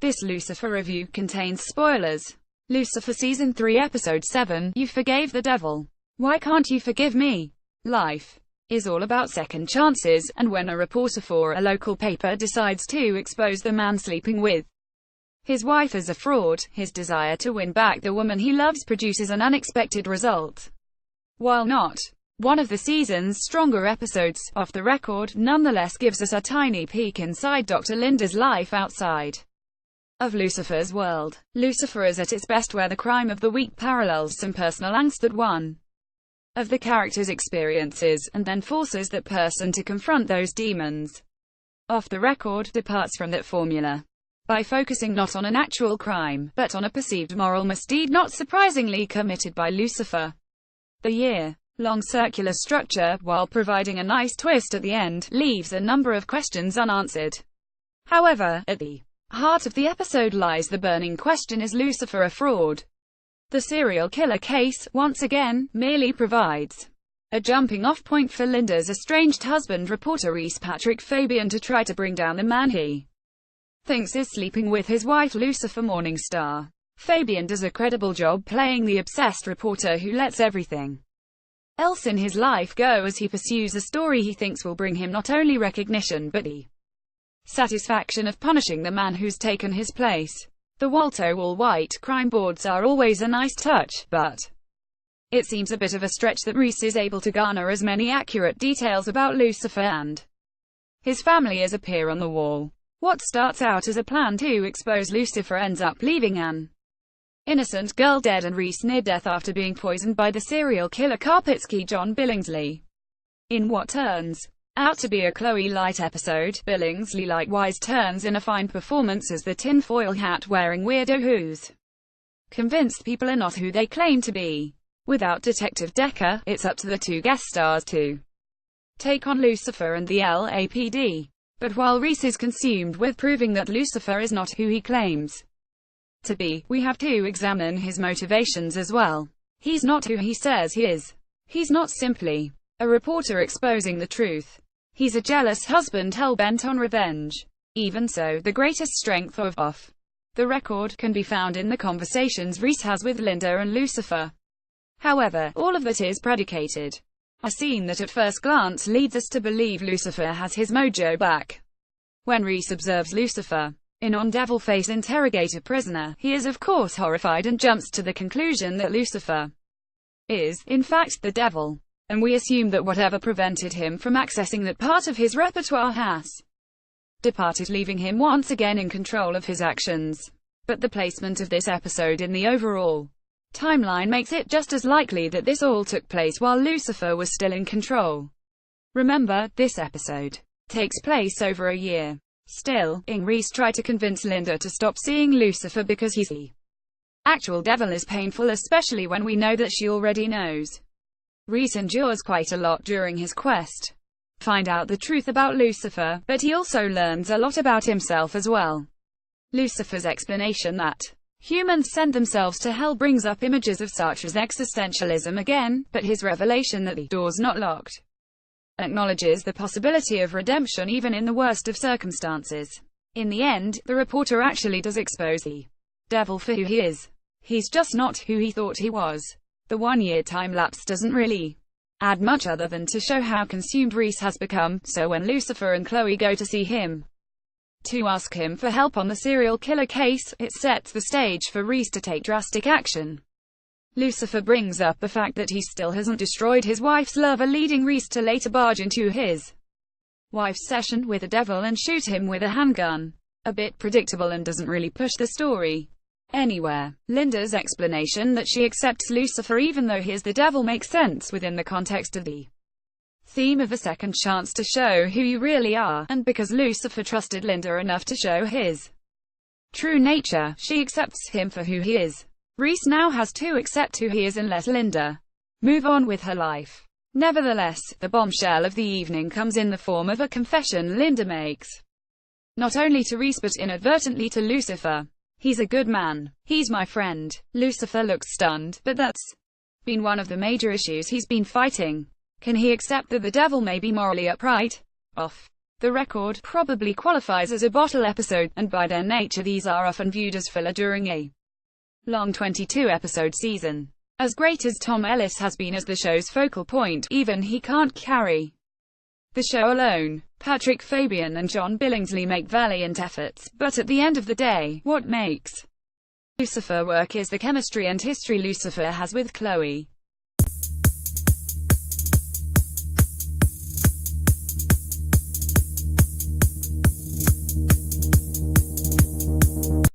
This Lucifer review contains spoilers. Lucifer Season 3 Episode 7, You Forgave the Devil. Why can't you forgive me? Life is all about second chances, and when a reporter for a local paper decides to expose the man sleeping with his wife as a fraud, his desire to win back the woman he loves produces an unexpected result. While not one of the season's stronger episodes, Off the Record nonetheless gives us a tiny peek inside Dr. Linda's life outside of Lucifer's world. Lucifer is at its best where the crime of the week parallels some personal angst that one of the characters experiences, and then forces that person to confront those demons. Off the Record departs from that formula by focusing not on an actual crime, but on a perceived moral misdeed not surprisingly committed by Lucifer. The year-long circular structure, while providing a nice twist at the end, leaves a number of questions unanswered. However, at the heart of the episode lies the burning question: is Lucifer a fraud? The serial killer case, once again, merely provides a jumping-off point for Linda's estranged husband, reporter Reese Patrick Fabian, to try to bring down the man he thinks is sleeping with his wife, Lucifer Morningstar. Fabian does a credible job playing the obsessed reporter who lets everything else in his life go as he pursues a story he thinks will bring him not only recognition but the satisfaction of punishing the man who's taken his place. The wall-to-wall white crime boards are always a nice touch, but it seems a bit of a stretch that Reese is able to garner as many accurate details about Lucifer and his family as appear on the wall. What starts out as a plan to expose Lucifer ends up leaving an innocent girl dead and Reese near death after being poisoned by the serial killer Karpitsky John Billingsley. In what turns out to be a Chloe Light episode, Billingsley likewise turns in a fine performance as the tinfoil hat-wearing weirdo who's convinced people are not who they claim to be. Without Detective Decker, it's up to the two guest stars to take on Lucifer and the LAPD. But while Reese is consumed with proving that Lucifer is not who he claims to be, we have to examine his motivations as well. He's not who he says he is. He's not simply a reporter exposing the truth. He's a jealous husband hell-bent on revenge. Even so, the greatest strength of Off the Record can be found in the conversations Reese has with Linda and Lucifer. However, all of that is predicated a scene that at first glance leads us to believe Lucifer has his mojo back. When Reese observes Lucifer in on Devil Face interrogator prisoner, he is of course horrified and jumps to the conclusion that Lucifer is, in fact, the devil. And we assume that whatever prevented him from accessing that part of his repertoire has departed, leaving him once again in control of his actions. But the placement of this episode in the overall timeline makes it just as likely that this all took place while Lucifer was still in control. Remember, this episode takes place over a year. Still, Reese tried to convince Linda to stop seeing Lucifer because he's the actual devil is painful, especially when we know that she already knows. Reese endures quite a lot during his quest to find out the truth about Lucifer, but he also learns a lot about himself as well. Lucifer's explanation that humans send themselves to hell brings up images of such as existentialism again, but his revelation that the door's not locked acknowledges the possibility of redemption even in the worst of circumstances. In the end, the reporter actually does expose the devil for who he is. He's just not who he thought he was. The one-year time-lapse doesn't really add much other than to show how consumed Reese has become, so when Lucifer and Chloe go to see him to ask him for help on the serial killer case, it sets the stage for Reese to take drastic action. Lucifer brings up the fact that he still hasn't destroyed his wife's lover, leading Reese to later barge into his wife's session with the devil and shoot him with a handgun. A bit predictable and doesn't really push the story anywhere. Linda's explanation that she accepts Lucifer even though he is the devil makes sense within the context of the theme of a second chance to show who you really are, and because Lucifer trusted Linda enough to show his true nature, she accepts him for who he is. Reese now has to accept who he is and let Linda move on with her life. Nevertheless, the bombshell of the evening comes in the form of a confession Linda makes, not only to Reese but inadvertently to Lucifer. He's a good man. He's my friend. Lucifer looks stunned, but that's been one of the major issues he's been fighting. Can he accept that the devil may be morally upright? Off The record probably qualifies as a bottle episode, and by their nature these are often viewed as filler during a long 22-episode season. As great as Tom Ellis has been as the show's focal point, even he can't carry the show alone. Patrick Fabian and John Billingsley make valiant efforts, but at the end of the day, what makes Lucifer work is the chemistry and history Lucifer has with Chloe.